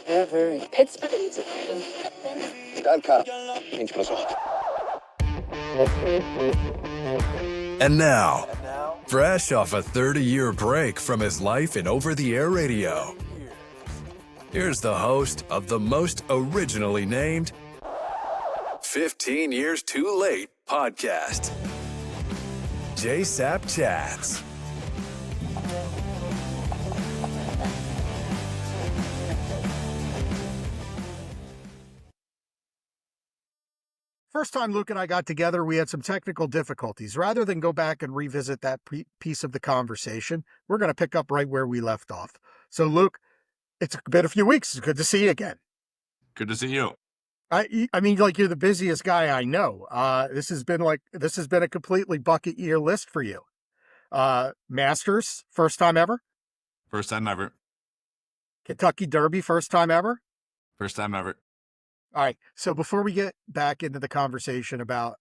Pittsburgh. And now, fresh off a 30-year break from his life in over-the-air radio, here's the host of the most originally named 15 Years Too Late podcast, JaySapChats. First time Luke and I got together, we had some technical difficulties. Rather than go back and revisit that piece of the conversation, we're going to pick up right where we left off. So, Luke, it's been a few weeks. It's good to see you again. Good to see you. I mean, like, you're the busiest guy I know. This has been a completely bucket year list for you. Masters, first time ever. First time ever. Kentucky Derby, first time ever. First time ever. All right. So before we get back into the conversation about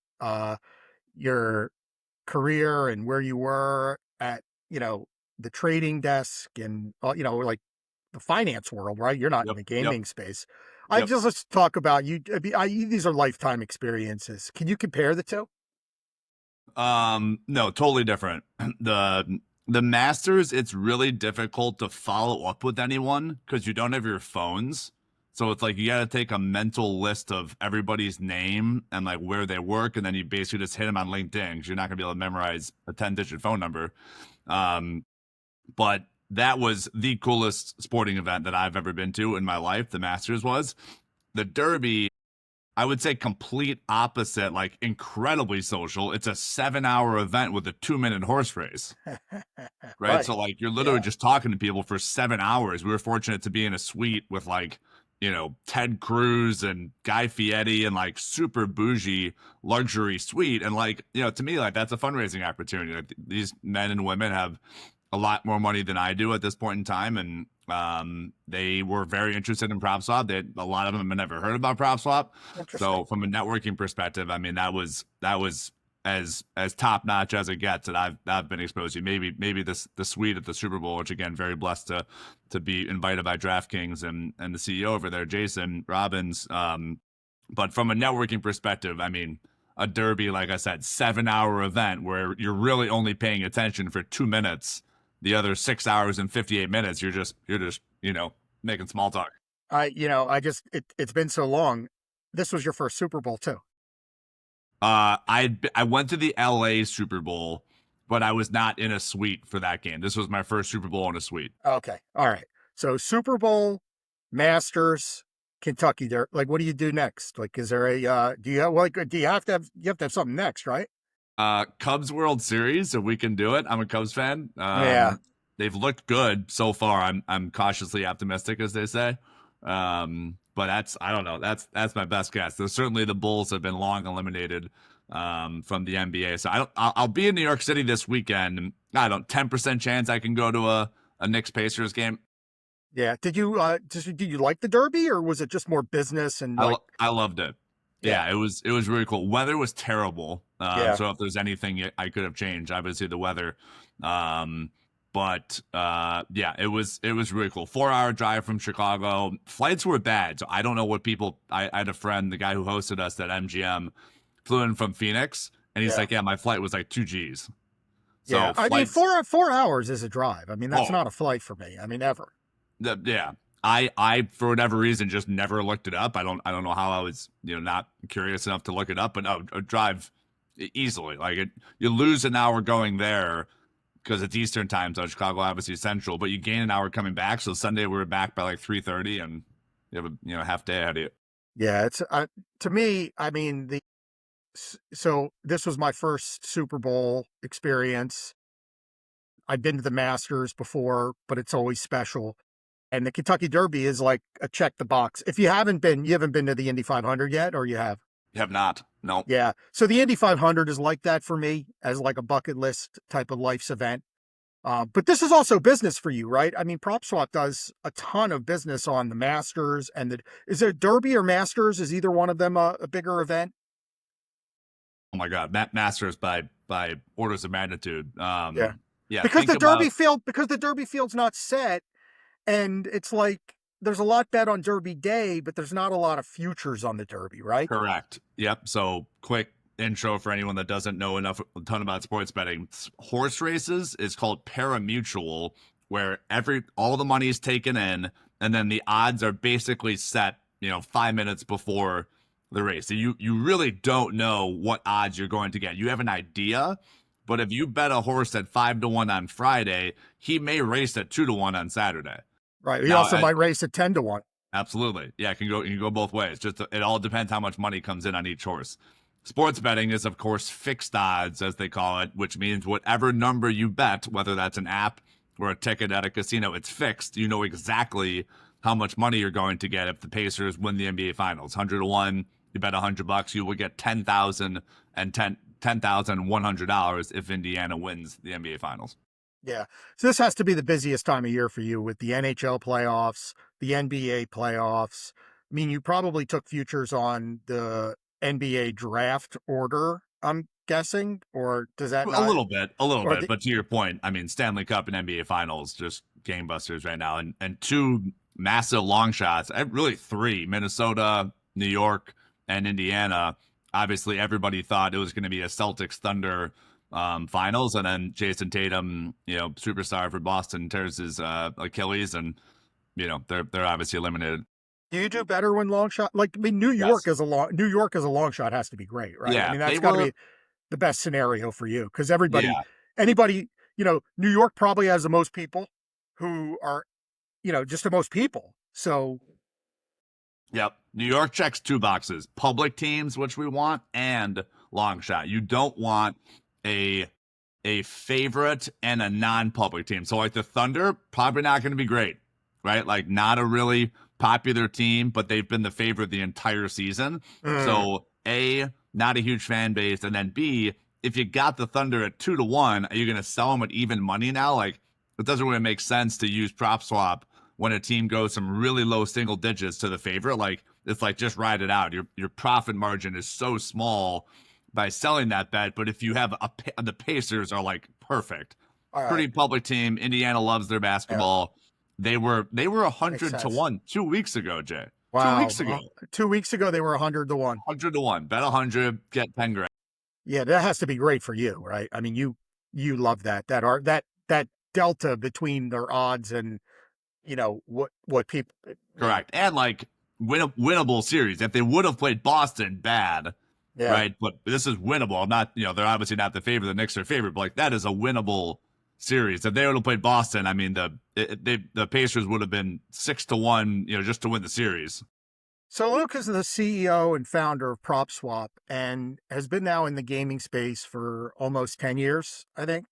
your career and where you were at, the trading desk and, like the finance world, right? You're not in the gaming space. Let's talk about you. These are lifetime experiences. Can you compare the two? No, totally different. The Masters, it's really difficult to follow up with anyone because you don't have your phones. So it's like you got to take a mental list of everybody's name and like where they work, and then you basically just hit them on LinkedIn because you're not going to be able to memorize a 10-digit phone number. But that was the coolest sporting event that I've ever been to in my life. The Masters was. The Derby, I would say complete opposite, like incredibly social. It's a 7-hour event with a 2-minute horse race. Right? So like you're literally just talking to people for 7 hours. We were fortunate to be in a suite with like, Ted Cruz and Guy Fieri and like super bougie luxury suite. And like, to me, like that's a fundraising opportunity. Like, these men and women have a lot more money than I do at this point in time. And they were very interested in PropSwap. A lot of them had never heard about PropSwap. So from a networking perspective, I mean, that was as top notch as it gets that I've been exposed to. Maybe the suite at the Super Bowl, which again, very blessed to be invited by DraftKings and the CEO over there, Jason Robbins. But from a networking perspective, I mean, a Derby, like I said, 7-hour event where you're really only paying attention for 2 minutes. The other 6 hours and 58 minutes, you're just making small talk. It's been so long. This was your first Super Bowl too. I went to the LA Super Bowl, but I was not in a suite for that game. This was my first Super Bowl in a suite. Okay. All right. So Super Bowl, Masters, Kentucky. Like, what do you do next? Like, is there a, do you have to have something next, right? Cubs World Series, if we can do it. I'm a Cubs fan. They've looked good so far. I'm cautiously optimistic, as they say. But I don't know. That's my best guess. There's certainly the Bulls have been long eliminated from the NBA. So I'll be in New York City this weekend. I don't 10% chance I can go to a Knicks Pacers game. Yeah. Did you like the Derby, or was it just more business and I loved it. Yeah, it was really cool. Weather was terrible. So if there's anything I could have changed, obviously the weather. But it was really cool. 4-hour drive from Chicago. Flights were bad, so I don't know what people. I had a friend, the guy who hosted us at MGM, flew in from Phoenix, and he's like, "Yeah, my flight was like 2 Gs." So I mean, 4 hours is a drive. I mean, that's not a flight for me. I mean, ever. I for whatever reason just never looked it up. I don't know how I was not curious enough to look it up, but no, a drive easily. Like you lose an hour going there because it's Eastern time, so Chicago obviously Central, but you gain an hour coming back. So Sunday we were back by like 3:30, and you have a half day ahead of you. Yeah, it's to me. I mean, so this was my first Super Bowl experience. I've been to the Masters before, but it's always special. And the Kentucky Derby is like a check the box. If you haven't been to the Indy 500 yet, or you have? You have not. No. Yeah. So the Indy 500 is like that for me, as like a bucket list type of life's event. But this is also business for you, right? I mean, PropSwap does a ton of business on the Masters and is it Derby or Masters? Is either one of them a bigger event? Oh my God, Masters by orders of magnitude. Yeah. Because the Derby field's not set, and it's like there's a lot bet on Derby Day, but there's not a lot of futures on the Derby, right? Correct. Yep. So quick intro for anyone that doesn't know a ton about sports betting. Horse races is called parimutuel, where all the money is taken in, and then the odds are basically set, 5 minutes before the race. So you really don't know what odds you're going to get. You have an idea, but if you bet a horse at 5-1 on Friday, he may race at 2-1 on Saturday. Right. He also might race at 10-1. Absolutely. Yeah, it can go both ways. It all depends how much money comes in on each horse. Sports betting is, of course, fixed odds, as they call it, which means whatever number you bet, whether that's an app or a ticket at a casino, it's fixed. You know exactly how much money you're going to get if the Pacers win the NBA Finals. 100-1, you bet $100, you will get $10,000 and $10,100 if Indiana wins the NBA Finals. Yeah. So this has to be the busiest time of year for you with the NHL playoffs, the NBA playoffs. I mean, you probably took futures on the NBA draft order, I'm guessing, or does that not? A little bit. But to your point, I mean, Stanley Cup and NBA Finals, just gangbusters right now. And two massive long shots, really three, Minnesota, New York, and Indiana. Obviously, everybody thought it was going to be a Celtics Thunder finals, and then Jason Tatum, superstar for Boston, tears his Achilles, and they're obviously eliminated. Do you do better when long shot? Like, I mean, New York as a long shot has to be great, right? Yeah, I mean, that's got to be the best scenario for you because anybody, New York probably has the most people who are, just the most people. So. Yep. New York checks two boxes: public teams, which we want, and long shot. You don't want a favorite and a non-public team. So like the Thunder, probably not going to be great, right? Like not a really popular team, but they've been the favorite the entire season. So A, not a huge fan base, and then B, if you got the Thunder at 2-1, are you going to sell them at even money now? Like it doesn't really make sense to use PropSwap when a team goes from really low single digits to the favorite. Like it's like just ride it out. Your profit margin is so small by selling that bet, but if you have the Pacers are like perfect, pretty public team. Indiana loves their basketball. Yeah. They were 100-1 2 weeks ago, Jay. Wow. 2 weeks ago. 2 weeks ago they were 100-1. 100-1. Bet 100, get 10 grand. Yeah, that has to be great for you, right? I mean, you love that delta between their odds and what people. Correct, and like winnable series. If they would have played Boston, bad. Yeah. Right, but this is winnable. I'm not, they're obviously not the favorite. The Knicks are favorite, but like that is a winnable series. If they would have played Boston, I mean, the Pacers would have been 6-1, just to win the series. So Luke is the CEO and founder of PropSwap and has been now in the gaming space for almost 10 years, I think,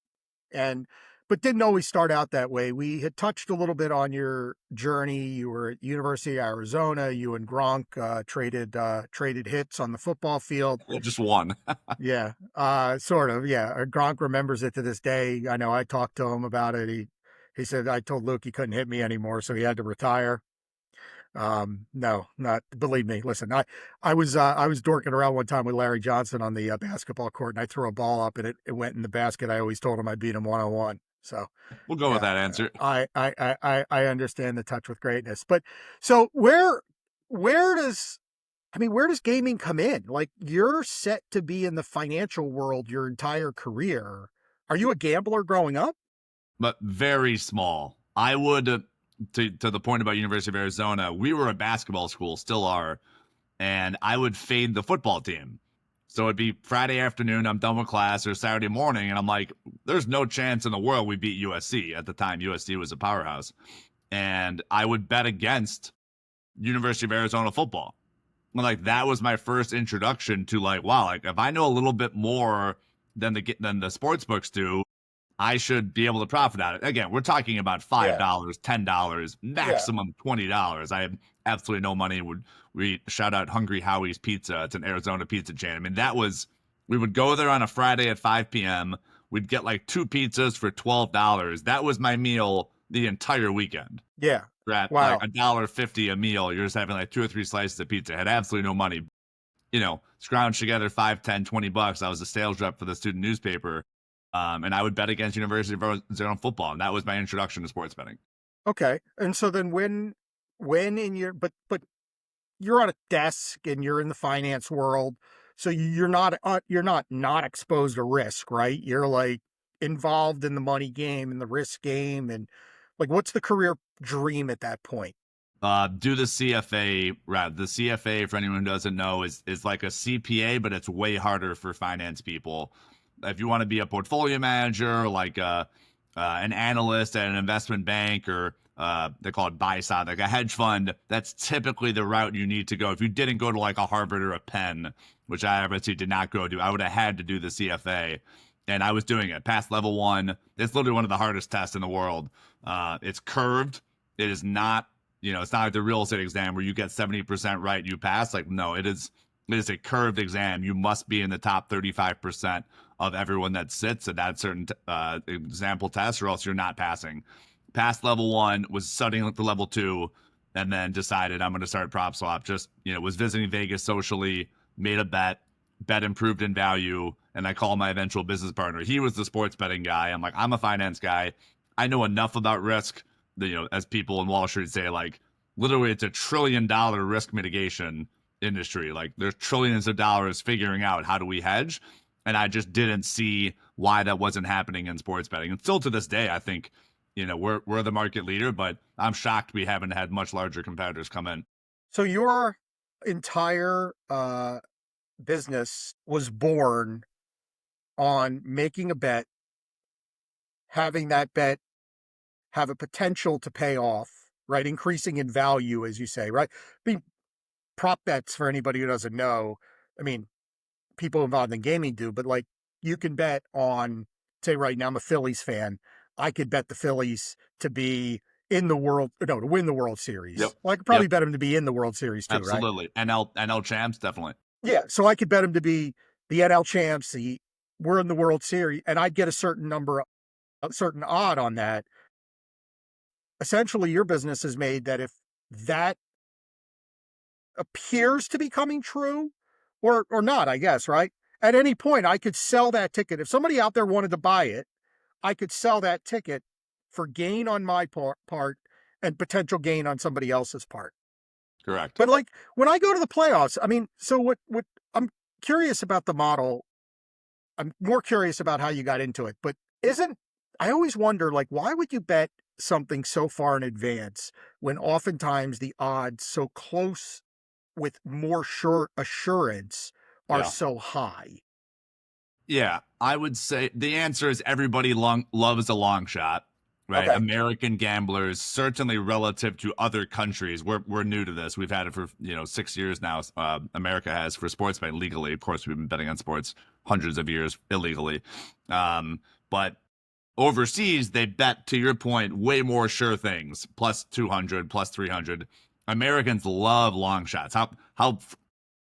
but didn't always start out that way. We had touched a little bit on your journey. You were at University of Arizona. You and Gronk traded hits on the football field. Just one. Yeah, sort of. Yeah, Gronk remembers it to this day. I know I talked to him about it. He said, I told Luke he couldn't hit me anymore, so he had to retire. No, not believe me. Listen, I was dorking around one time with Larry Johnson on the basketball court, and I threw a ball up and it went in the basket. I always told him I beat him 1-on-1. So we'll go with that answer. I understand the touch with greatness, but so where does gaming come in? Like you're set to be in the financial world your entire career. Are you a gambler growing up? But very small. I would, to the point about University of Arizona, we were a basketball school, still are, and I would fade the football team. So it'd be Friday afternoon, I'm done with class, or Saturday morning, and I'm like, there's no chance in the world we beat USC. At the time, USC was a powerhouse. And I would bet against University of Arizona football. And like that was my first introduction to like, wow, like if I know a little bit more than the sports books do, I should be able to profit out of it. Again, we're talking about $5, $10, maximum $20. I have absolutely no money. We shout out Hungry Howie's Pizza. It's an Arizona pizza chain. I mean, we would go there on a Friday at 5 p.m. We'd get like 2 pizzas for $12. That was my meal the entire weekend. Yeah. At like $1.50 a meal. You're just having like 2 or 3 slices of pizza. I had absolutely no money. Scrounged together $5, $10, $20. I was a sales rep for the student newspaper. And I would bet against University of Arizona football. And that was my introduction to sports betting. Okay. And so then when when in your, but you're on a desk and you're in the finance world, so you're not exposed to risk, right? You're like involved in the money game and the risk game, and like, what's the career dream at that point? Do the CFA route. The CFA, for anyone who doesn't know, is like a CPA, but it's way harder for finance people. If you want to be a portfolio manager, like an analyst at an investment bank, or they call it buy side, like a hedge fund, that's typically the route you need to go. If you didn't go to like a Harvard or a Penn, which I obviously did not go to, I would have had to do the CFA. And I was doing it. Past level 1. It's literally one of the hardest tests in the world. It's curved. It is not, it's not like the real estate exam where you get 70% right, you pass. Like, no, it is a curved exam. You must be in the top 35% of everyone that sits at that certain example test, or else you're not passing. Past level 1, was studying for level 2, and then decided I'm going to start PropSwap. Just, was visiting Vegas socially, made a bet improved in value, and I called my eventual business partner. He was the sports betting guy. I'm like, I'm a finance guy. I know enough about risk that, as people in Wall Street say, like, literally it's $1 trillion risk mitigation industry. Like, there's trillions of dollars figuring out how do we hedge. And I just didn't see why that wasn't happening in sports betting. And still to this day, I think, we're the market leader, but I'm shocked we haven't had much larger competitors come in. So your entire business was born on making a bet, having that bet have a potential to pay off, right? Increasing in value, as you say, right? I mean, prop bets, for anybody who doesn't know, I mean, people involved in gaming do, but like, you can bet on, say right now, I'm a Phillies fan. I could bet the Phillies to be in the world, no, to win the World Series. Yep. Well, I could probably bet them to be in the World Series too, right? Absolutely. NL champs, definitely. Yeah. So I could bet them to be the NL champs, we're in the World Series, and I'd get a certain odd on that. Essentially, your business is made that if that appears to be coming true, or not, I guess, right? At any point, I could sell that ticket. If somebody out there wanted to buy it, I could sell that ticket for gain on my part and potential gain on somebody else's part. Correct. But like, when I go to the playoffs, I mean, so what I'm curious about the model. I'm more curious about how you got into it, but I always wonder, like, why would you bet something so far in advance when oftentimes the odds so close with more sure assurance are so high? Yeah, I would say the answer is everybody loves a long shot, right? Okay. American gamblers, certainly relative to other countries. We're new to this. We've had it for 6 years now. America has, for sports betting legally. Of course, we've been betting on sports hundreds of years illegally. But overseas, they bet, to your point, way more sure things, plus 200, plus 300. Americans love long shots.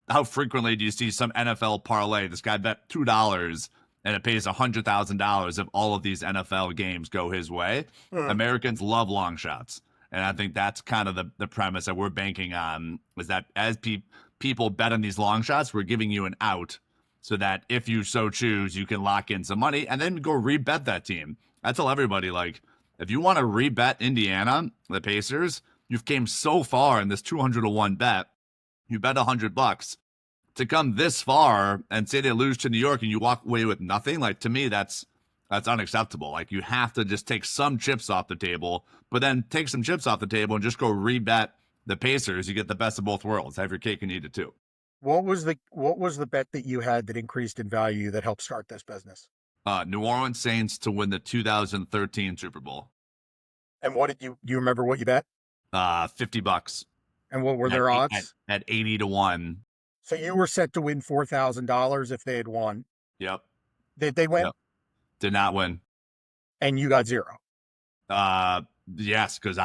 How frequently do you see some NFL parlay? This guy bet $2 and it pays $100,000 if all of these NFL games go his way. Americans love long shots. And I think that's kind of the premise that we're banking on, is that as people bet on these long shots, we're giving you an out so that if you so choose, you can lock in some money and then go rebet that team. I tell everybody, like, if you want to rebet Indiana, the Pacers, you've came so far in this 200-1 bet. You bet $100 to come this far and say they lose to New York and you walk away with nothing. Like, to me, that's unacceptable. Like, you have to just take some chips off the table, but then take some chips off the table and just go rebet the Pacers. You get the best of both worlds. Have your cake and eat it too. What was the bet that you had that increased in value that helped start this business? New Orleans Saints to win the 2013 Super Bowl. And what do you remember what you bet? $50. And what were their odds? At 80-1. So you were set to win $4,000 if they had won. Yep. Did they win? Yep. Did not win. And you got zero. Yes, because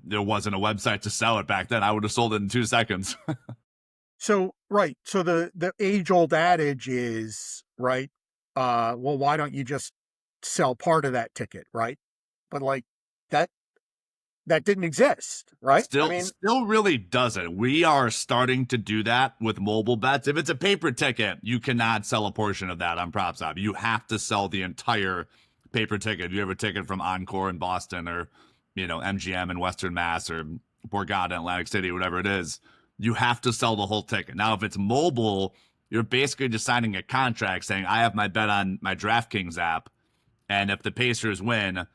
there wasn't a website to sell it back then. I would have sold it in 2 seconds. So, right. So the age old adage is, right, well, why don't you just sell part of that ticket, right? But like, that didn't exist, right? Still really doesn't. We are starting to do that with mobile bets. If it's a paper ticket, you cannot sell a portion of that on PropSwap. You have to sell the entire paper ticket. If you have a ticket from Encore in Boston, or MGM in Western Mass, or Borgata, Atlantic City, whatever it is, you have to sell the whole ticket. Now, if it's mobile, you're basically just signing a contract saying, I have my bet on my DraftKings app, and if the Pacers win,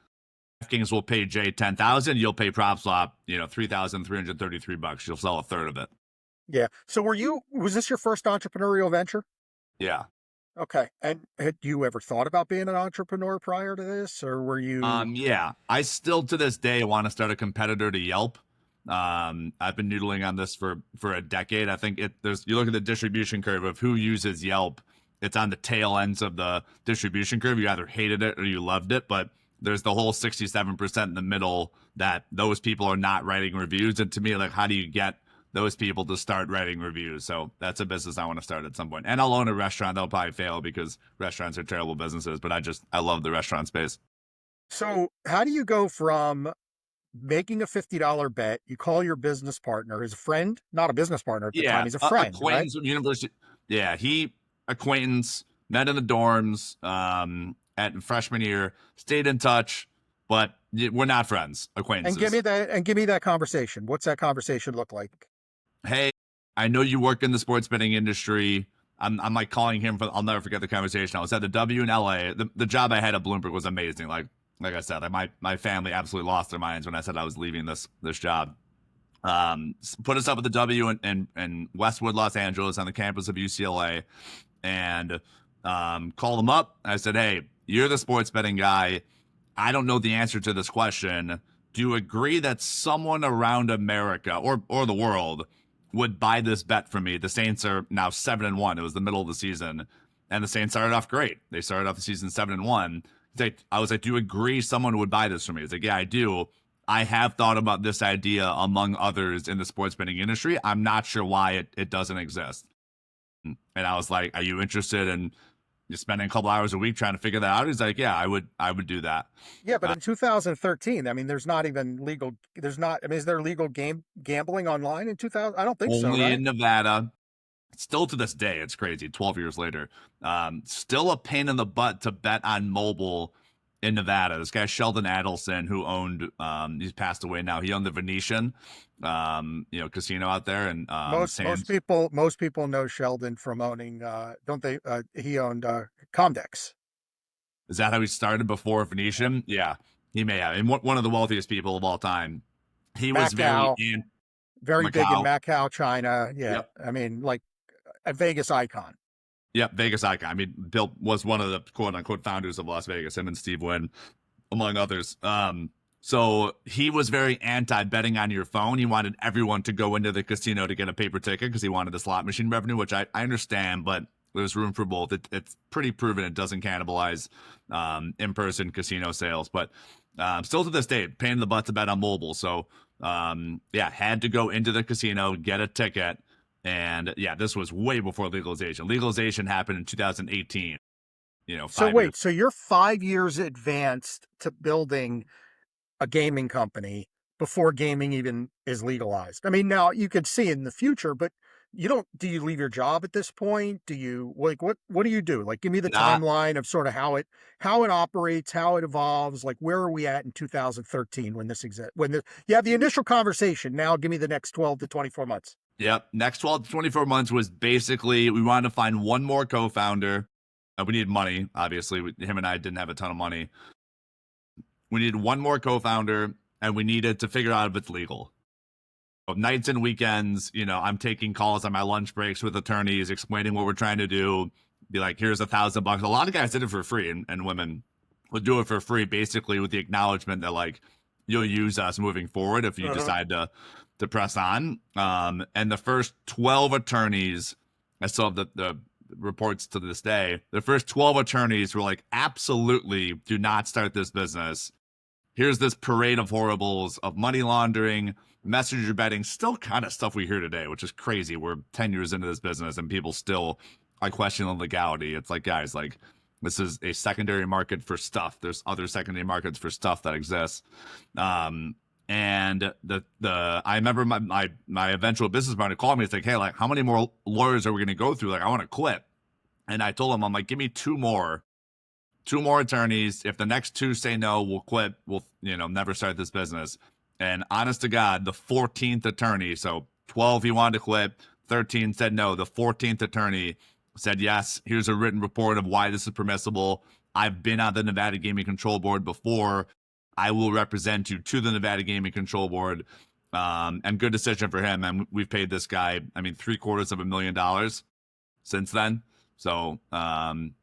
DraftKings will pay Jay $10,000. You'll pay PropSwap, $3,333. You'll sell a third of it. Yeah. So was this your first entrepreneurial venture? Yeah. Okay. And had you ever thought about being an entrepreneur prior to this, or were you? Yeah, I still to this day want to start a competitor to Yelp. I've been noodling on this for a decade. I think you look at the distribution curve of who uses Yelp. It's on the tail ends of the distribution curve. You either hated it or you loved it, but there's the whole 67% in the middle that those people are not writing reviews. And to me, like, how do you get those people to start writing reviews? So that's a business I want to start at some point. And I'll own a restaurant. That'll probably fail because restaurants are terrible businesses, but I love the restaurant space. So how do you go from making a $50 bet, you call your business partner, his friend, not a business partner at the time, he's a friend, acquaintance right? at university. Yeah, acquaintance, met in the dorms at freshman year, stayed in touch, but we're not friends, acquaintances. And give me that conversation. What's that conversation look like? Hey, I know you work in the sports betting industry. I'm like calling him I'll never forget the conversation. I was at the W in LA. The job I had at Bloomberg was amazing. Like I said, my family absolutely lost their minds when I said I was leaving this job. Put us up at the W in Westwood, Los Angeles, on the campus of UCLA, and called them up. I said, hey, you're the sports betting guy. I don't know the answer to this question. Do you agree that someone around America or the world would buy this bet from me? The Saints are now 7-1. It was the middle of the season, and the Saints started off great. They started off the season 7-1. I was like, do you agree someone would buy this from me? He's like, yeah, I do. I have thought about this idea among others in the sports betting industry. I'm not sure why it doesn't exist. And I was like, are you interested in spending a couple hours a week trying to figure that out? He's like, yeah, I would do that. Yeah, but in 2013, I mean, is there legal gambling online in 2000? I don't think so, Only right? in Nevada. Still to this day, it's crazy. 12 years later, still a pain in the butt to bet on mobile in Nevada. This guy Sheldon Adelson, who owned, he's passed away now. He owned the Venetian, casino out there. And most people know Sheldon from owning, don't they? He owned Comdex. Is that how he started before Venetian? Yeah, he may have. And one of the wealthiest people of all time. He was Macau, very big in Macau, China. Yeah, yep. I mean, like a Vegas icon. Yep, Vegas icon. I mean, Bill was one of the quote-unquote founders of Las Vegas, him and Steve Wynn, among others. So he was very anti-betting on your phone. He wanted everyone to go into the casino to get a paper ticket because he wanted the slot machine revenue, which I understand, but there's room for both. It's pretty proven it doesn't cannibalize in-person casino sales. But still to this day, pain in the butt to bet on mobile. So, had to go into the casino, get a ticket. And yeah, this was way before legalization. Legalization happened in 2018. So you're 5 years advanced to building a gaming company before gaming even is legalized. I mean, now you could see in the future, but do you leave your job at this point? Do you what do you do? Like, give me the timeline of sort of how it operates, how it evolves. Like, where are we at in 2013 when this exists? You have the initial conversation. Now give me the next 12 to 24 months. Yep. Next 12 to 24 months was basically, we wanted to find one more co-founder. We needed money. Obviously, him and I didn't have a ton of money. We needed one more co-founder, and we needed to figure out if it's legal. Nights and weekends, I'm taking calls on my lunch breaks with attorneys, explaining what we're trying to do. Be like, here's $1,000. A lot of guys did it for free, and women would do it for free, basically with the acknowledgement that, like, you'll use us moving forward if you decide to press on. And the first 12 attorneys, I still have the reports to this day, the first 12 attorneys were like, absolutely do not start this business. Here's this parade of horribles of money laundering, messenger betting, still kind of stuff we hear today, which is crazy. We're 10 years into this business and people still are questioning the legality. It's like, guys, like, this is a secondary market for stuff. There's other secondary markets for stuff that exists. And I remember my eventual business partner called me. It's like, hey, like, how many more lawyers are we going to go through? Like, I want to quit. And I told him, I'm like, give me two more attorneys. If the next two say no, we'll quit. We'll, never start this business. And honest to God, the 14th attorney, so 12 he wanted to quit, 13 said no. The 14th attorney said, yes, here's a written report of why this is permissible. I've been on the Nevada Gaming Control Board before. I will represent you to the Nevada Gaming Control Board. And good decision for him. And we've paid this guy, I mean, $750,000 since then. So,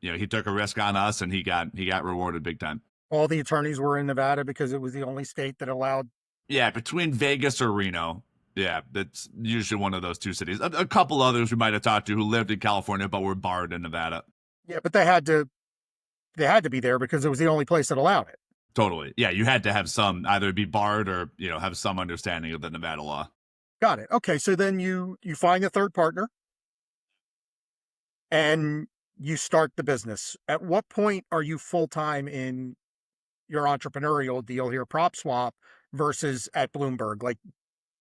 he took a risk on us and he got rewarded big time. All the attorneys were in Nevada because it was the only state that allowed. Yeah, between Vegas or Reno. Yeah, it's usually one of those two cities. A couple others we might have talked to who lived in California but were barred in Nevada. Yeah, but they had to be there because it was the only place that allowed it. Totally. Yeah, you had to have some, either be barred or, have some understanding of the Nevada law. Got it. Okay, so then you find a third partner and you start the business. At what point are you full-time in your entrepreneurial deal here, PropSwap, versus at Bloomberg? Like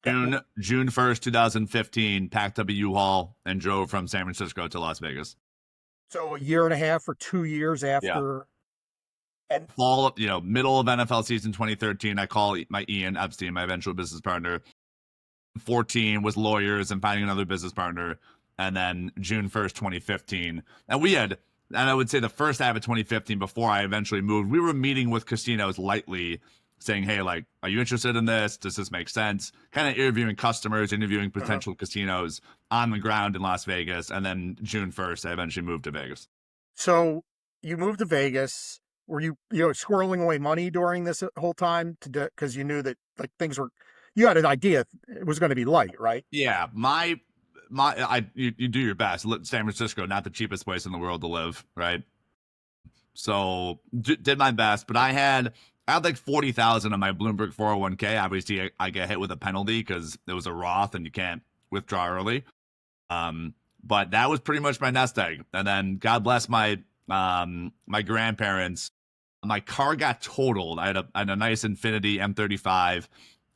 June 1st, 2015, packed up a U-Haul and drove from San Francisco to Las Vegas. So a year and a half or 2 years after. Yeah. And fall, middle of NFL season 2013, I call my Ian Epstein, my eventual business partner. 14 was lawyers and finding another business partner. And then June 1st, 2015. And I would say the first half of 2015, before I eventually moved, we were meeting with casinos lightly, saying, hey, like, are you interested in this? Does this make sense? Kind of interviewing customers, interviewing potential casinos on the ground in Las Vegas. And then June 1st, I eventually moved to Vegas. So you moved to Vegas. Were you squirreling away money during this whole time because you knew that like you had an idea it was going to be light, right? Yeah, you do your best. San Francisco, not the cheapest place in the world to live, right? So did my best, but I had like 40,000 on my Bloomberg 401k. Obviously, I get hit with a penalty because it was a Roth and you can't withdraw early. But that was pretty much my nest egg. And then God bless my grandparents. My car got totaled. I had a nice Infiniti M35.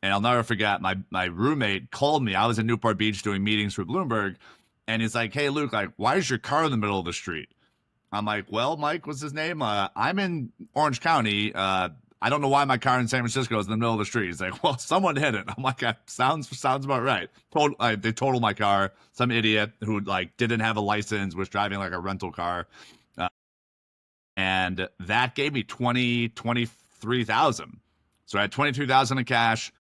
And I'll never forget, my roommate called me. I was in Newport Beach doing meetings for Bloomberg. And he's like, hey, Luke, like, why is your car in the middle of the street? I'm like, well, Mike was his name. I'm in Orange County. I don't know why my car in San Francisco is in the middle of the street. He's like, well, someone hit it. I'm like, sounds about right. They totaled my car. Some idiot who like didn't have a license was driving like a rental car. And that gave me 23,000. So I had 23,000 in cash.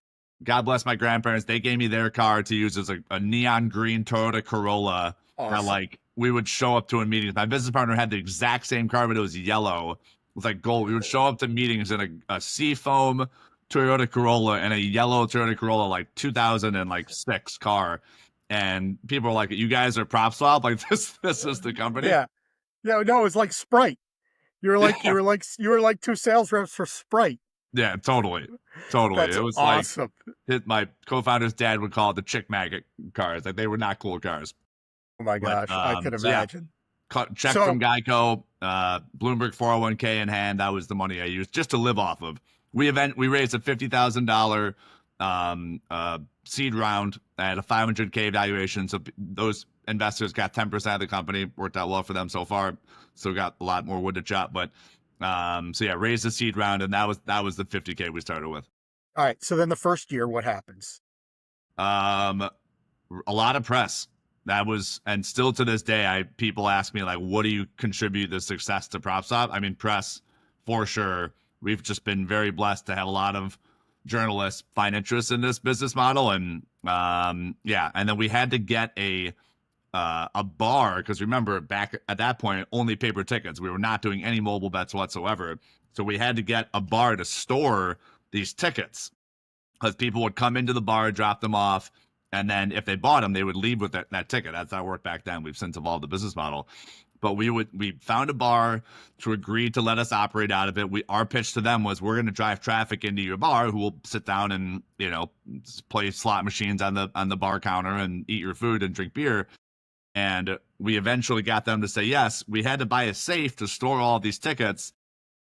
God bless my grandparents. They gave me their car to use as a neon green Toyota Corolla. Awesome. That like we would show up to a meeting. My business partner had the exact same car, but it was yellow. It was like gold. We would show up to meetings in a seafoam Toyota Corolla and a yellow Toyota Corolla, like 2006 car. And people were like, you guys are PropSwap? Like this is the company. Yeah. No, it was like Sprite. You were like two sales reps for Sprite. Yeah, totally. That's it was awesome. Like my co-founder's dad would call it the chick maggot cars. Like they were not cool cars. Oh my gosh, I could imagine. Check from Geico, Bloomberg 401k in hand. That was the money I used just to live off of. We raised a $50,000 seed round at a 500k valuation. So those investors got 10% of the company. Worked out well for them so far. Still got a lot more wood to chop, but raised the seed round, and that was the 50k we started with. All right. So then the first year, what happens? A lot of press. That was, and still to this day, people ask me like, what do you contribute the success to PropSwap? I mean, press for sure. We've just been very blessed to have a lot of journalists find interest in this business model, and and then we had to get a bar, because remember back at that point only paper tickets. We were not doing any mobile bets whatsoever, so we had to get a bar to store these tickets because people would come into the bar, drop them off, and then if they bought them, they would leave with that ticket. That's how it worked back then. We've since evolved the business model. But we found a bar to agree to let us operate out of it. Our pitch to them was, we're going to drive traffic into your bar, who will sit down and play slot machines on the bar counter and eat your food and drink beer. And we eventually got them to say yes. We had to buy a safe to store all these tickets.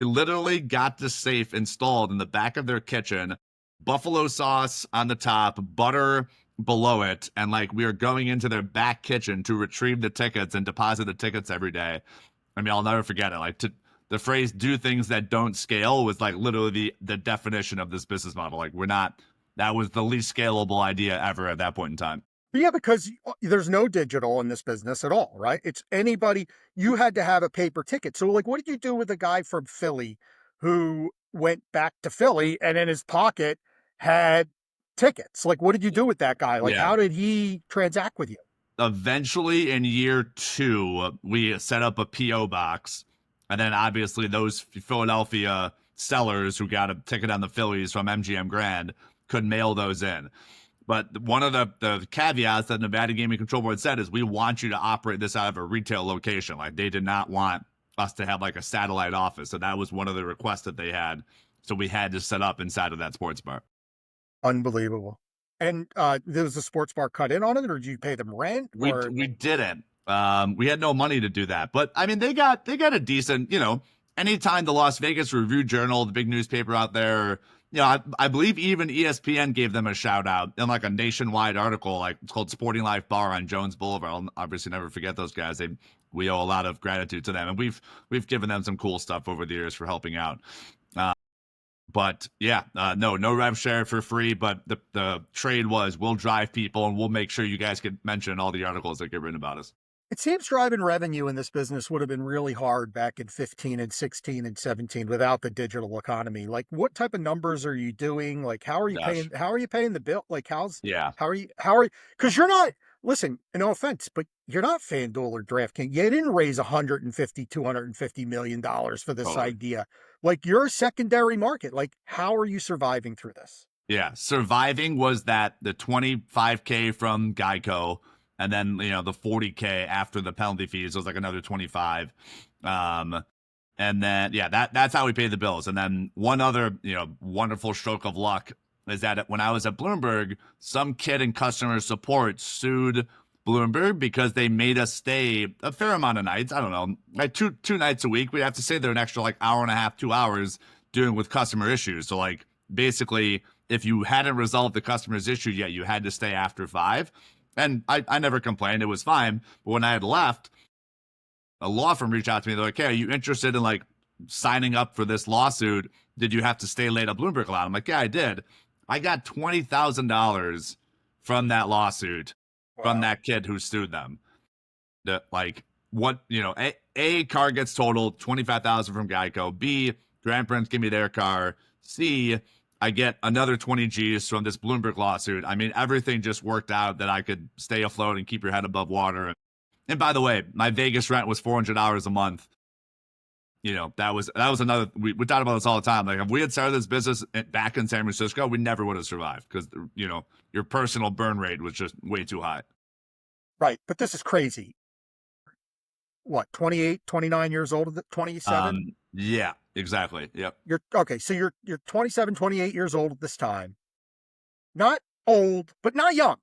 We literally got the safe installed in the back of their kitchen, buffalo sauce on the top, butter below it, and like we were going into their back kitchen to retrieve the tickets and deposit the tickets every day. I mean, I'll never forget it. Like the phrase "do things that don't scale" was like literally the definition of this business model. Like we're not that was the least scalable idea ever at that point in time. Yeah, because there's no digital in this business at all, right? It's anybody, you had to have a paper ticket. So, like, what did you do with a guy from Philly who went back to Philly and in his pocket had tickets? Like, what did you do with that guy? Like, Yeah. how did he transact with you? Eventually in year 2, we set up a PO box, and then obviously those Philadelphia sellers who got a ticket on the Phillies from MGM Grand could mail those in. But one of the caveats that Nevada Gaming Control Board said is we want you to operate this out of a retail location. Like, they did not want us to have like a satellite office. So that was one of the requests that they had. So we had to set up inside of that sports bar. Unbelievable. And there was a sports bar cut in on it, or did you pay them rent? We didn't. We had no money to do that. But I mean, they got a decent, anytime the Las Vegas Review-Journal, the big newspaper out there, I believe even ESPN gave them a shout out in like a nationwide article, like it's called Sporting Life Bar on Jones Boulevard. I'll obviously never forget those guys. We owe a lot of gratitude to them, and we've given them some cool stuff over the years for helping out. But yeah, no rev share for free. But the trade was, we'll drive people and we'll make sure you guys get mentioned in all the articles that get written about us. It seems driving revenue in this business would have been really hard back in 15 and 16 and 17 without the digital economy. Like, what type of numbers are you doing? Like, how are you paying the bill? Like, how are you, because you're not, listen, no offense, but you're not FanDuel or DraftKings. You didn't raise $250 million for this idea. Like, you're a secondary market. Like, how are you surviving through this? Yeah. Surviving was that the $25K from Geico, and then, the $40K after the penalty fees was like another 25. And then, that's how we pay the bills. And then one other, wonderful stroke of luck is that when I was at Bloomberg, some kid in customer support sued Bloomberg because they made us stay a fair amount of nights. I don't know, like two nights a week. We'd have to stay there an extra like hour and a half, 2 hours dealing with customer issues. So like, basically, if you hadn't resolved the customer's issue yet, you had to stay after 5. And I never complained. It was fine. But when I had left, a law firm reached out to me. They're like, hey, are you interested in like signing up for this lawsuit? Did you have to stay late at Bloomberg a lot? I'm like, yeah, I did. I got $20,000 from that lawsuit from that kid who sued them. That like, what, A, car gets totaled, $25,000 from Geico. B, grandparents give me their car. C, I get another 20 G's from this Bloomberg lawsuit. I mean, everything just worked out that I could stay afloat and keep your head above water. And by the way, my Vegas rent was $400 a month. That was another, we talk about this all the time. Like, if we had started this business back in San Francisco, we never would have survived because, your personal burn rate was just way too high. Right. But this is crazy. What, 28, 29 years old, 27? Yeah, exactly. Yep. So you're 27, 28 years old at this time. Not old, but not young,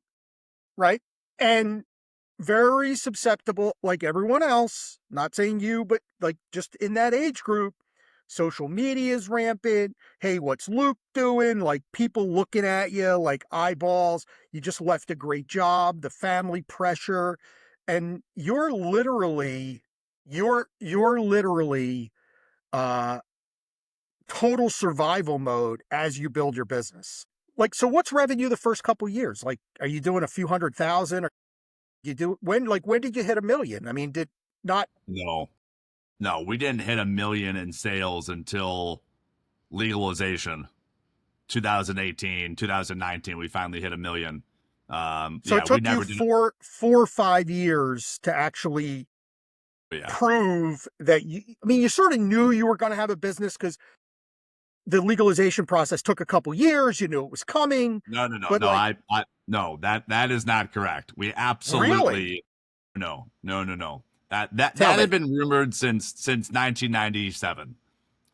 right? And very susceptible, like everyone else. Not saying you, but like just in that age group. Social media is rampant. Hey, what's Luke doing? Like, people looking at you like eyeballs. You just left a great job, the family pressure. And you're literally total survival mode as you build your business. Like, so what's revenue the first couple years? Like, are you doing a few 100,000? Or when did you hit $1 million? I mean, No, we didn't hit $1 million in sales until legalization. 2018, 2019, we finally hit $1 million. So it took you 4 or 5 years to actually prove that you sort of knew you were going to have a business because the legalization process took a couple years. You knew it was coming. No. No, that is not correct. We absolutely no. That had been rumored since 1997.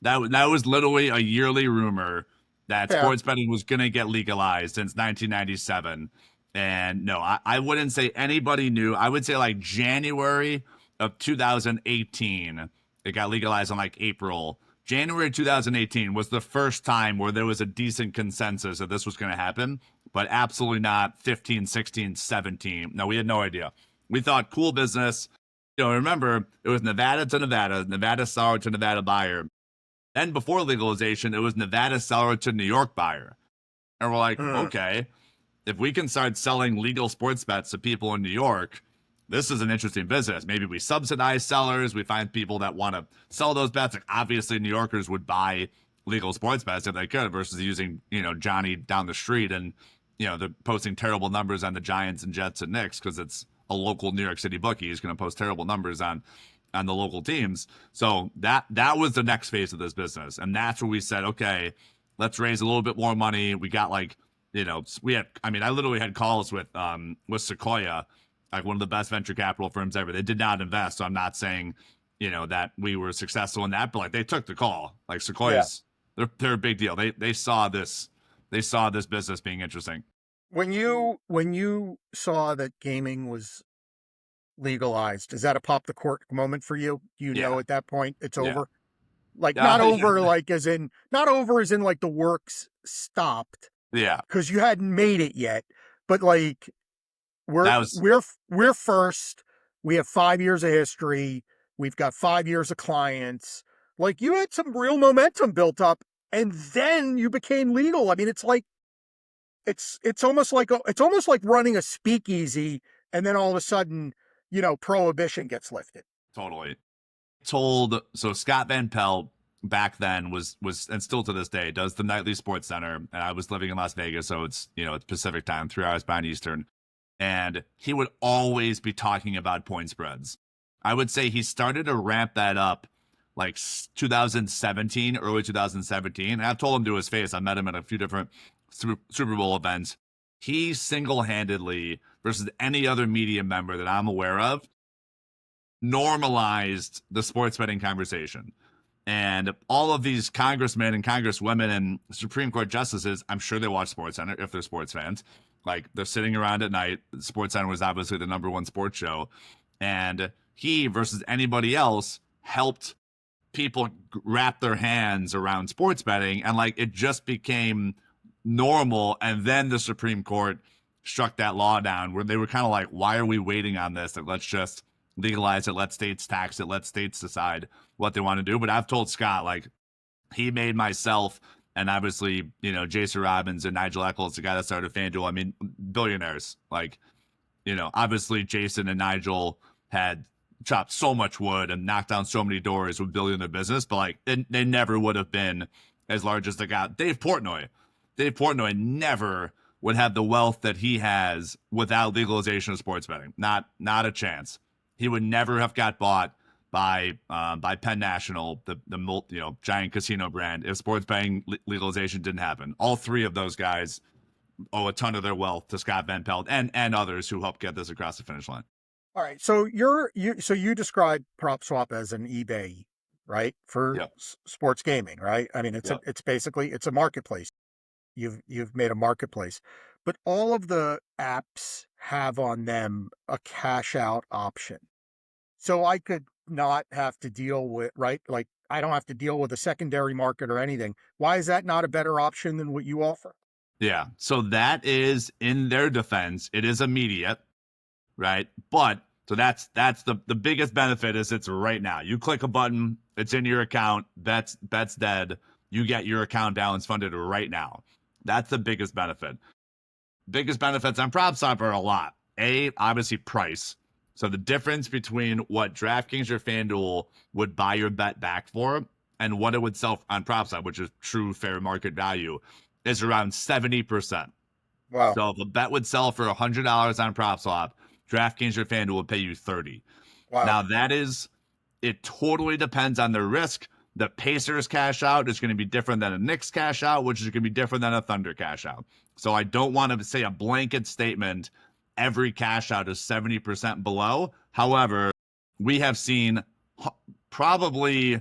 That was literally a yearly rumor that sports betting was going to get legalized since 1997. And no, I wouldn't say anybody knew. I would say like January of 2018, it got legalized in like April. January 2018 was the first time where there was a decent consensus that this was going to happen, but absolutely not 15, 16, 17. No, we had no idea. We thought cool business. Remember, it was Nevada to Nevada, Nevada seller to Nevada buyer. Then before legalization, it was Nevada seller to New York buyer. And we're like, Mm. okay, if we can start selling legal sports bets to people in New York, this is an interesting business. Maybe we subsidize sellers. We find people that want to sell those bets. Like, obviously, New Yorkers would buy legal sports bets if they could, versus using, Johnny down the street and, they're posting terrible numbers on the Giants and Jets and Knicks because it's a local New York City bookie. He's going to post terrible numbers on the local teams. So that was the next phase of this business. And that's where we said, okay, let's raise a little bit more money. We got I literally had calls with Sequoia, like one of the best venture capital firms ever. They did not invest. So I'm not saying, that we were successful in that, but like they took the call. Like Sequoia's, they're a big deal. They saw this business being interesting. When you saw that gaming was legalized, is that a pop the cork moment for you? You know, at that point it's over. Like not over as in like the work's stopped. Yeah. Because you hadn't made it yet. But like we're first. We have 5 years of history. We've got 5 years of clients. Like you had some real momentum built up, and then you became legal. I mean, it's like it's almost like running a speakeasy, and then all of a sudden, prohibition gets lifted. Totally. So Scott Van Pelt back then was and still to this day does the nightly Sports Center, and I was living in Las Vegas, so it's it's Pacific time, 3 hours behind Eastern, and he would always be talking about point spreads. I would say he started to ramp that up like 2017, early 2017, and I've told him to his face, I met him at a few different Super Bowl events. He single-handedly, versus any other media member that I'm aware of, normalized the sports betting conversation. And all of these congressmen and congresswomen and Supreme Court justices, I'm sure they watch SportsCenter if they're sports fans. Like, they're sitting around at night. SportsCenter was obviously the #1 sports show. And he, versus anybody else, helped people wrap their hands around sports betting. And, like, it just became normal. And then the Supreme Court struck that law down where they were kind of like, why are we waiting on this? Like, let's just legalize it, let states tax it, let states decide what they want to do. But I've told Scott, like, he made myself and obviously, Jason Robbins and Nigel Eccles, the guy that started FanDuel, I mean, billionaires. Like, obviously Jason and Nigel had chopped so much wood and knocked down so many doors with building their business, but like they never would have been as large as they got. Dave Portnoy never would have the wealth that he has without legalization of sports betting. Not a chance. He would never have got bought by Penn National, the giant casino brand, if sports betting legalization didn't happen. All three of those guys owe a ton of their wealth to Scott Van Pelt and others who helped get this across the finish line. All right, so you describe PropSwap as an eBay, right, for sports gaming, right? I mean, it's basically a marketplace. You've made a marketplace, but all of the apps have on them a cash out option. So I could not have to deal with, right? Like, I don't have to deal with a secondary market or anything. Why is that not a better option than what you offer? Yeah. So that is, in their defense, it is immediate, right? But so that's the biggest benefit is it's right now. You click a button, it's in your account, bet's dead. You get your account balance funded right now. That's the biggest benefit. Biggest benefits on PropSwap are a lot. Obviously price. So the difference between what DraftKings or FanDuel would buy your bet back for and what it would sell on PropSwap, which is true fair market value, is around 70%. Wow. So if a bet would sell for $100 on PropSwap, DraftKings or FanDuel would pay you $30. Wow. Now it totally depends on the risk. The Pacers cash out is going to be different than a Knicks cash out, which is going to be different than a Thunder cash out. So I don't want to say a blanket statement every cash out is 70% below. However, we have seen probably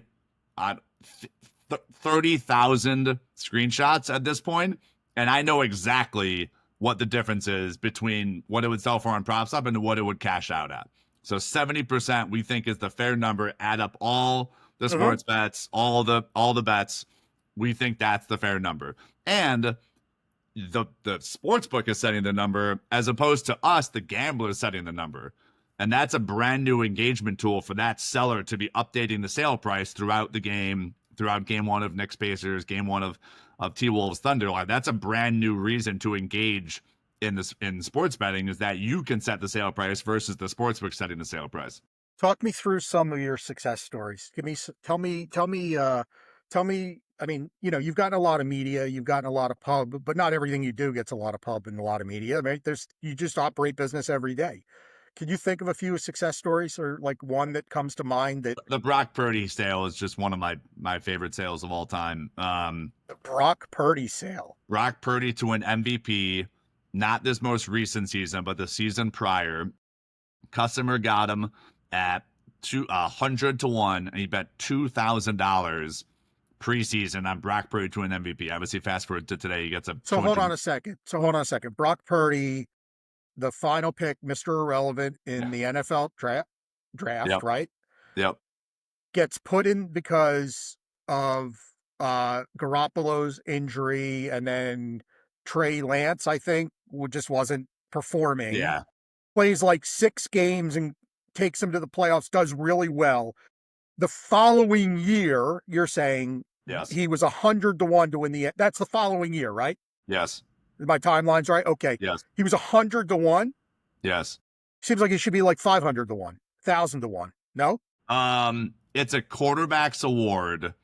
30,000 screenshots at this point, and I know exactly what the difference is between what it would sell for on PropSwap and what it would cash out at. So 70% we think is the fair number. Add up all the sports bets, all the bets. We think that's the fair number. And the sports book is setting the number as opposed to us, the gambler, setting the number. And that's a brand new engagement tool for that seller to be updating the sale price throughout the game, throughout game one of Knicks Pacers, game one of T-Wolves Thunder. Like, that's a brand new reason to engage in sports betting, is that you can set the sale price versus the sportsbook setting the sale price. Talk me through some of your success stories. Tell me. I mean, you've gotten a lot of media, you've gotten a lot of pub, but not everything you do gets a lot of pub and a lot of media. I mean, you just operate business every day. Can you think of a few success stories, or like one that comes to mind? That The Brock Purdy sale is just one of my favorite sales of all time. The Brock Purdy sale. Brock Purdy to an MVP, not this most recent season, but the season prior. Customer got him at 100 to 1, and he bet $2,000 preseason on Brock Purdy to an MVP. Obviously, fast forward to today, he gets a. So hold on a second. Brock Purdy, the final pick, Mr. Irrelevant in the NFL draft, Yep. right? Yep. Gets put in because of Garoppolo's injury, and then Trey Lance, I think, just wasn't performing. Yeah. Plays like 6 games and takes him to the playoffs, does really well. The following year, you're saying Yes. he was 100 to 1 to win the. That's the following year, right? Yes. My timeline's right? Okay. Yes. He was 100 to 1. Yes. Seems like it should be like 500 to 1, 1,000 to 1. No? It's a quarterback's award.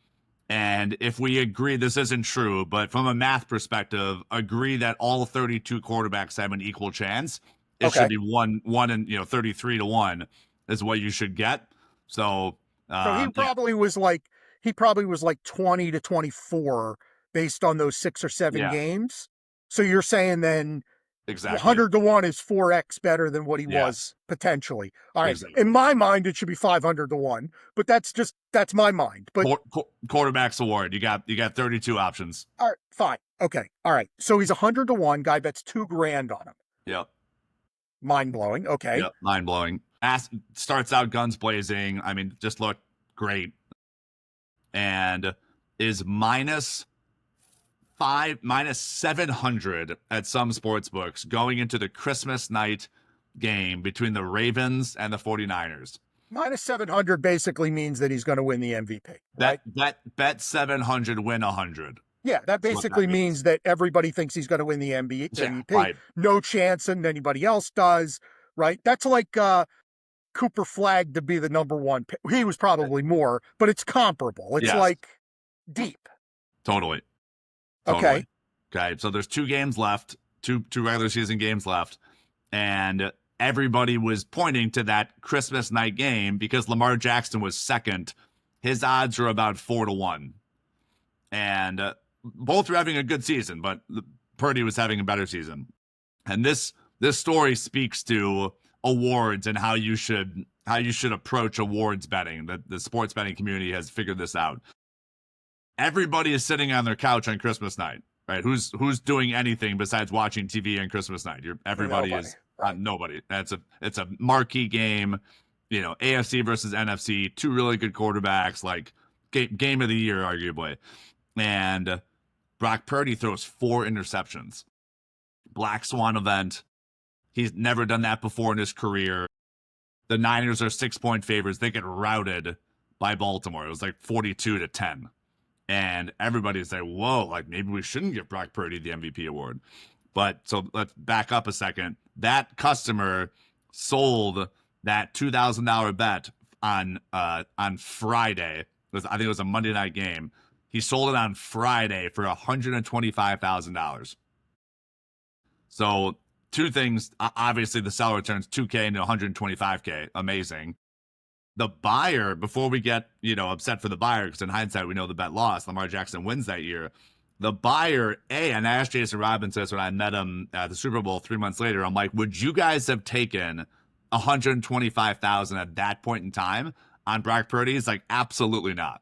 And if we agree, this isn't true, but from a math perspective, agree that all 32 quarterbacks have an equal chance. It should be one and 33 to 1 is what you should get. So he probably was like 20 to 24 based on those 6 or 7 games. So you're saying then exactly 100 to 1 is 4x better than what he was potentially. All right. Exactly. In my mind, it should be 500 to 1, but that's my mind. But quarterback's award, you got 32 options. All right, fine. Okay. All right. So he's 100 to 1. Guy bets $2,000 on him. Yep. Mind blowing. Okay. Yep. Mind blowing. Starts out guns blazing. I mean, just looked great. And is minus 700 at some sports books going into the Christmas night game between the Ravens and the 49ers. Minus 700 basically means that he's going to win the MVP. Right? Bet 700, win 100. Yeah, that basically means that everybody thinks he's going to win the MVP. Right. No chance and anybody else does, right? That's like Cooper Flagg to be the number 1 pick. He was probably more, but it's comparable. It's like deep. Totally. Okay. So there's 2 games left, two regular season games left, and everybody was pointing to that Christmas night game because Lamar Jackson was second. His odds are about 4 to 1, and both were having a good season, but Purdy was having a better season. And this story speaks to awards and how you should approach awards betting. The sports betting community has figured this out. Everybody is sitting on their couch on Christmas night, right? Who's doing anything besides watching TV on Christmas night? Everybody is nobody. It's a marquee game, AFC versus NFC, 2 really good quarterbacks, like game of the year, arguably. And Brock Purdy throws 4 interceptions. Black Swan event. He's never done that before in his career. The Niners are 6-point favorites. They get routed by Baltimore. It was like 42 to 10. And everybody's like, whoa, like maybe we shouldn't give Brock Purdy the MVP award. But so let's back up a second. That customer sold that $2,000 bet on Friday. I think it was a Monday night game. He sold it on Friday for $125,000. So 2 things. Obviously, the seller turns $2K into $125K. Amazing. The buyer, before we get upset for the buyer, because in hindsight we know the bet lost. Lamar Jackson wins that year. The buyer, and I asked Jason Robinson when I met him at the Super Bowl 3 months later. I'm like, would you guys have taken $125,000 at that point in time on Brock Purdy? He's like, absolutely not.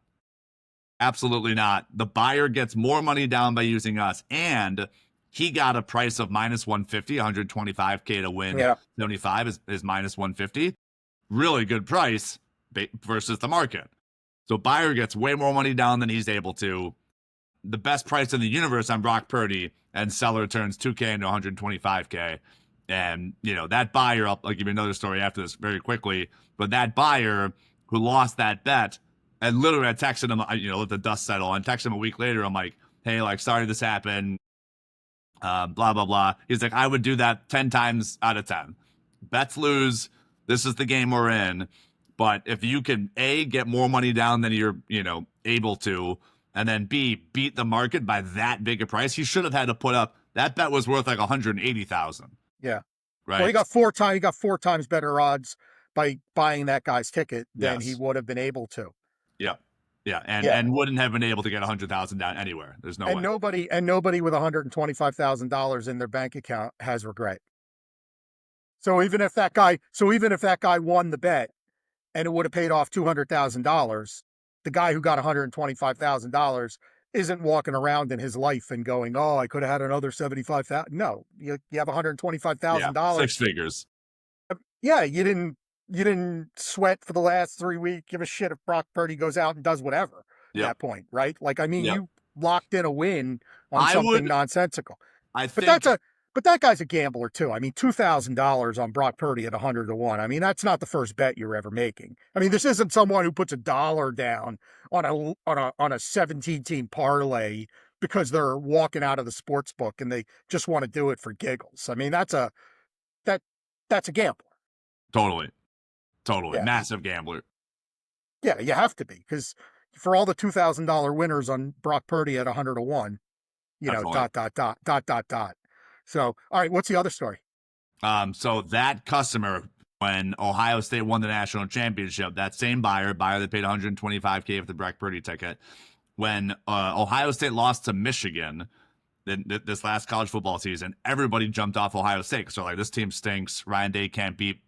Absolutely not. The buyer gets more money down by using us, and he got a price of minus 150, 125K to win. 75 is minus 150. Really good price versus the market. So buyer gets way more money down than he's able to. The best price in the universe on Brock Purdy, and seller turns 2K into 125K. And, that buyer, I'll give you another story after this very quickly, but that buyer who lost that bet, and literally I texted him, let the dust settle, and texted him a week later. I'm like, hey, like, sorry this happened, blah, blah, blah. He's like, I would do that 10 times out of 10. Bets lose. This is the game we're in. But if you can, A, get more money down than you're, able to, and then B, beat the market by that big a price, he should have had to put up, that bet was worth like 180,000. Yeah. Right. Well, he got four times better odds by buying that guy's ticket than he would have been able to. Yep. Yeah. And wouldn't have been able to get 100,000 down anywhere. There's no way. Nobody with $125,000 in their bank account has regret. So even if that guy won the bet and it would have paid off $200,000, the guy who got $125,000 isn't walking around in his life and going, "Oh, I could have had another 75,000." No, you have $125,000. 6 figures. Yeah, you didn't sweat for the last 3 weeks. Give a shit if Brock Purdy goes out and does whatever at that point, right? Like, I mean, you locked in a win on something nonsensical. But that guy's a gambler too. I mean, $2,000 on Brock Purdy at 100-1. I mean, that's not the first bet you're ever making. I mean, this isn't someone who puts $1 down on a 17-team parlay because they're walking out of the sports book and they just want to do it for giggles. I mean, that's a gambler. Totally. Yeah. Massive gambler. Yeah, you have to be, because for all the $2,000 winners on Brock Purdy at 100-1, dot. So, all right, what's the other story? So that customer, when Ohio State won the national championship, that same buyer that paid $125K for the Brock Purdy ticket, when Ohio State lost to Michigan this last college football season, everybody jumped off Ohio State. So like, this team stinks. Ryan Day can't beat,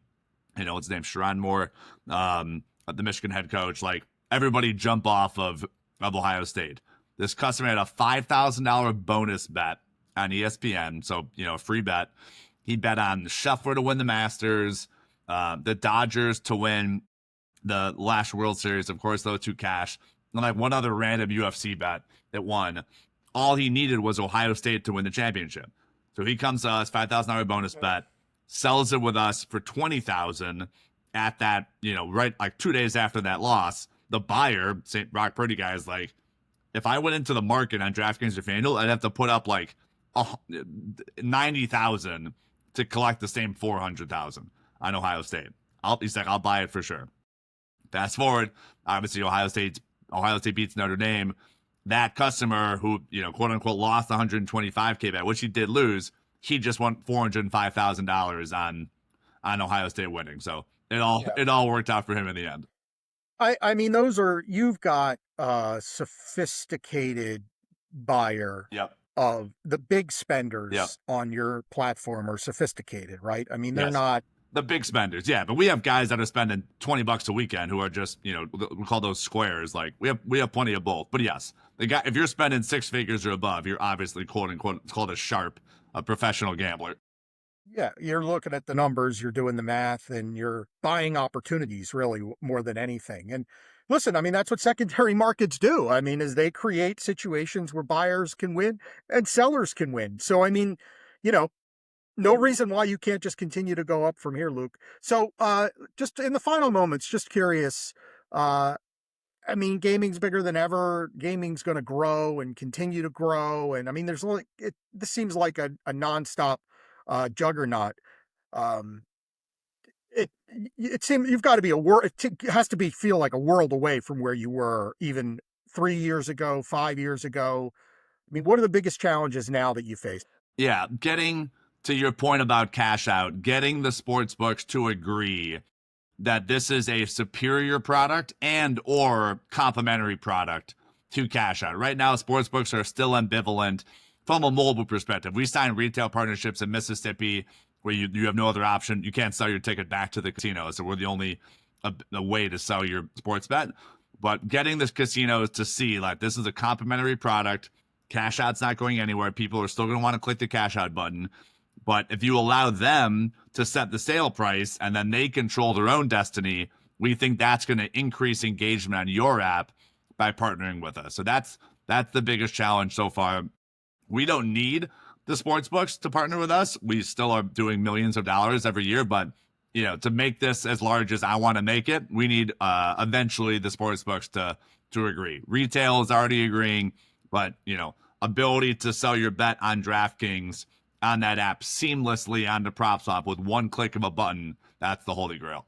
what's his name, Sharon Moore, the Michigan head coach. Like, everybody jump off of Ohio State. This customer had a $5,000 bonus bet on ESPN, so a free bet. He bet on Scheffler to win the Masters, the Dodgers to win the last World Series, of course, those two cash, and like one other random UFC bet that won. All he needed was Ohio State to win the championship. So he comes to us, $5,000 bonus bet, sells it with us for $20,000 at that, right like 2 days after that loss. The buyer, St. Brock Purdy guy, is like, if I went into the market on DraftKings or FanDuel, I'd have to put up like 90,000 to collect the same 400,000 on Ohio State. He's like, I'll buy it for sure. Fast forward, obviously Ohio State beats Notre Dame. That customer who, quote unquote, lost 125K bet, which he did lose, he just won $405,000 on Ohio State winning. So it all worked out for him in the end. I mean, you've got a sophisticated buyer. Yep. Of the big spenders on your platform are sophisticated, right? I mean, they're not the big spenders. Yeah. But we have guys that are spending $20 a weekend who are just, we call those squares. Like, we have plenty of both. But yes, if you're spending 6 figures or above, you're obviously, quote unquote, it's called a professional gambler. Yeah. You're looking at the numbers, you're doing the math, and you're buying opportunities really more than anything. And listen, I mean, that's what secondary markets do. I mean, is they create situations where buyers can win and sellers can win. So, I mean, no reason why you can't just continue to go up from here, Luke. So, just in the final moments, just curious, I mean, gaming's bigger than ever. Gaming's going to grow and continue to grow. And I mean, this seems like a nonstop juggernaut. It seems you've got to be it has to feel like a world away from where you were even 3 years ago, 5 years ago. I mean, what are the biggest challenges now that you face? Yeah, getting to your point about cash out, getting the sports books to agree that this is a superior product and or complementary product to cash out. Right now, sports books are still ambivalent from a mobile perspective. We signed retail partnerships in Mississippi where you have no other option. You can't sell your ticket back to the casino. So we're the only a way to sell your sports bet. But getting the casinos to see, like, this is a complimentary product. Cash out's not going anywhere. People are still going to want to click the cash out button. But if you allow them to set the sale price and then they control their own destiny, we think that's going to increase engagement on your app by partnering with us. So that's the biggest challenge so far. We don't need the sports books to partner with us. We still are doing millions of dollars every year, but to make this as large as I want to make it, we need eventually the sports books to agree. Retail is already agreeing, but ability to sell your bet on DraftKings on that app seamlessly onto PropSwap with one click of a button, that's the holy grail.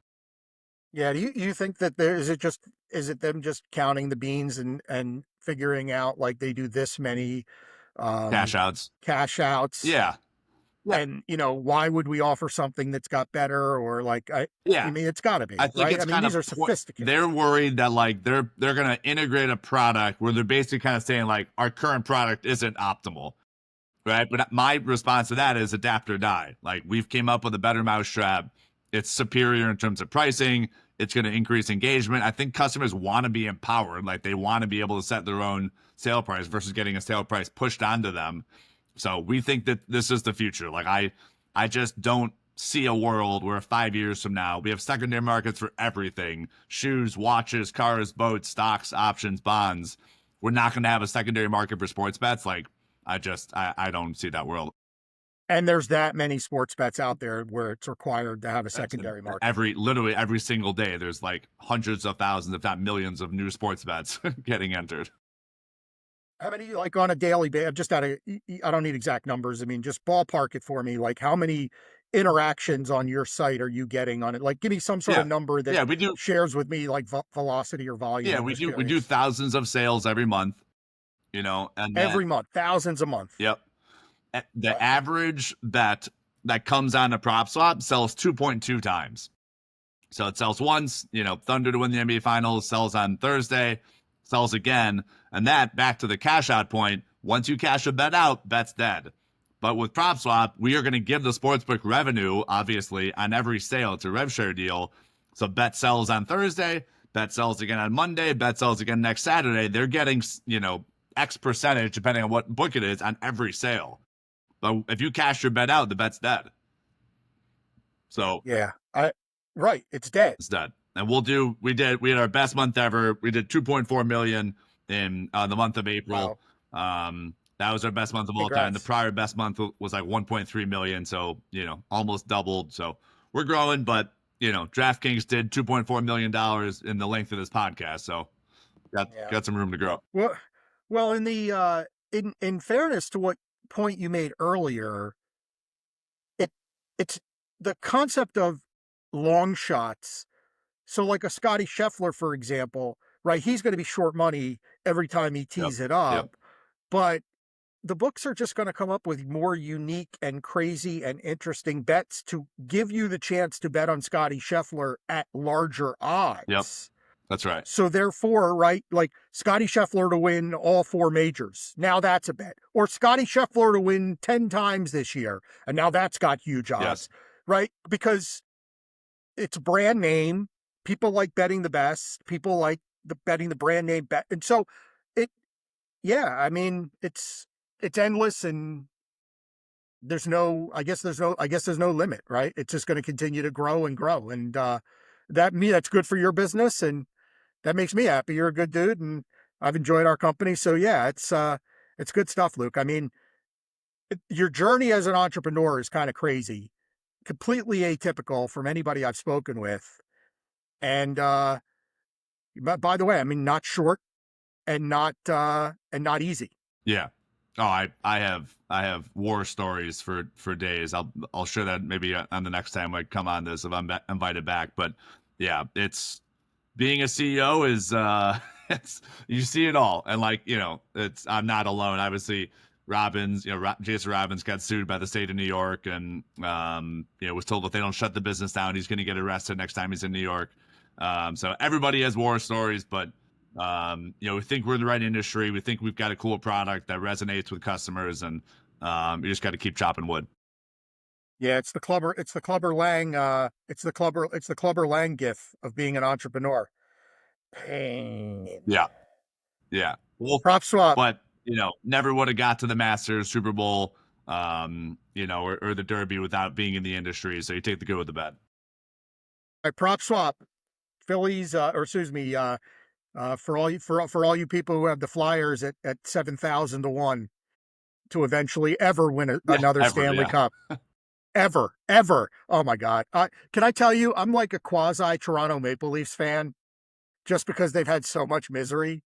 Yeah. Do you think that is it them just counting the beans and figuring out like they do this many Cash outs. cash outs? Yeah. And why would we offer something that's got better, or like I Yeah. mean it's got to be, I think right? it's I mean kind these of are sophisticated. they're worried that like they're gonna integrate a product where they're basically kind of saying like our current product isn't optimal, right? But my response to that is adapt or die. Like we've came up with a better mousetrap. It's superior in terms of pricing. It's going to increase engagement. I think customers want to be empowered. Like they want to be able to set their own sale price versus getting a sale price pushed onto them. So we think that this is the future. Like I just don't see a world where 5 years from now we have secondary markets for everything: shoes, watches, cars, boats, stocks, options, bonds. We're not going to have a secondary market for sports bets. Like I don't see that world. And there's that many sports bets out there where it's required to have a secondary market. Literally every single day, there's like hundreds of thousands, if not millions, of new sports bets getting entered. How many, like on a daily basis, just I don't need exact numbers. I mean, just ballpark it for me. Like how many interactions on your site are you getting on it? Like give me some sort of number that we do shares with me, like velocity or volume. Yeah, we do thousands of sales every month, and every month, thousands a month. Yep. The average bet that comes on a PropSwap sells 2.2 times. So it sells once, Thunder to win the NBA Finals, sells on Thursday, sells again. And that, back to the cash out point, once you cash a bet out, bet's dead. But with PropSwap, we are going to give the sportsbook revenue, obviously, on every sale. It's a rev share deal. So bet sells on Thursday, bet sells again on Monday, bet sells again next Saturday. They're getting, X percentage, depending on what book it is, on every sale. But if you cash your bet out, the bet's dead. So yeah, right, it's dead. It's dead. And we had our best month ever. We did 2.4 million in the month of April. Wow. That was our best month of all time. The prior best month was like 1.3 million. So, almost doubled. So we're growing, but DraftKings did $2.4 million in the length of this podcast. So got some room to grow. Well, in the, in fairness to what point you made earlier, it's the concept of long shots. So like a Scotty Scheffler, for example, right? He's going to be short money every time he tees it up, but the books are just going to come up with more unique and crazy and interesting bets to give you the chance to bet on Scotty Scheffler at larger odds. Yep. That's right. So therefore, right, like Scotty Scheffler to win all 4 majors. Now that's a bet. Or Scotty Scheffler to win 10 times this year. And now that's got huge odds, right? Because it's a brand name. People like betting the best. People like betting the brand name bet. And so I mean, it's endless, and there's no limit, right? It's just going to continue to grow and grow. And that's good for your business, and that makes me happy. You're a good dude, and I've enjoyed our company. So yeah, it's good stuff, Luke. I mean, your journey as an entrepreneur is kind of crazy, completely atypical from anybody I've spoken with. And but by the way, I mean, not short and not easy. Yeah. Oh, I have war stories for days. I'll share that maybe on the next time I come on this if I'm invited back. But yeah, it's being a CEO is you see it all, and I'm not alone. Obviously, Jason Robbins got sued by the state of New York, and was told if they don't shut the business down, he's going to get arrested next time he's in New York. So everybody has war stories, but we think we're in the right industry. We think we've got a cool product that resonates with customers, and you just got to keep chopping wood. Yeah, it's the Clubber Lang gif of being an entrepreneur. Pain. Yeah. Well, PropSwap, but never would have got to the Masters, Super Bowl, or the Derby without being in the industry. So you take the good with the bad. All right, PropSwap, Phillies, for all you people who have the Flyers at 7,000 to 1 to eventually ever win another Stanley Cup. Ever. Oh my God. Can I tell you, I'm like a quasi Toronto Maple Leafs fan just because they've had so much misery.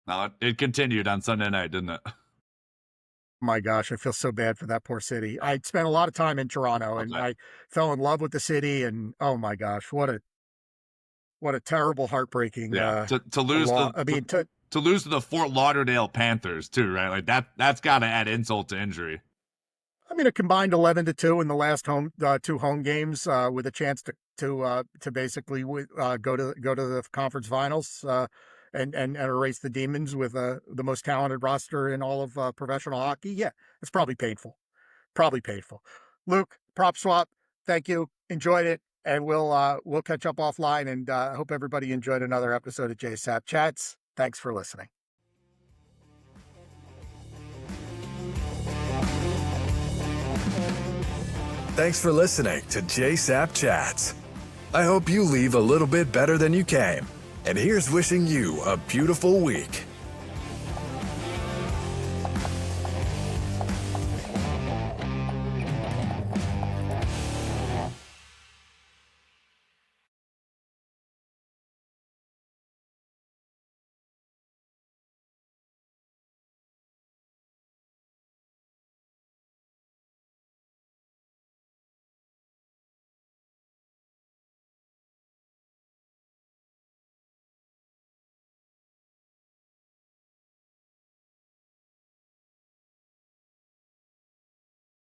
Well, it continued on Sunday night, didn't it? My gosh, I feel so bad for that poor city. I spent a lot of time in Toronto, and Okay. I fell in love with the city, and oh my gosh, what a terrible, heartbreaking, Yeah. To lose law. the I mean, to lose to the Fort Lauderdale Panthers too, right? Like that's got to add insult to injury. a combined 11-2 in the last two home games, with a chance to basically go to the conference finals, and erase the Demons with the most talented roster in all of professional hockey. Yeah, it's probably painful. Probably painful. Luke, PropSwap, thank you. Enjoyed it, and we'll catch up offline. And I hope everybody enjoyed another episode of JaySapChats. Thanks for listening. Thanks for listening to JaySapChats. I hope you leave a little bit better than you came. And here's wishing you a beautiful week.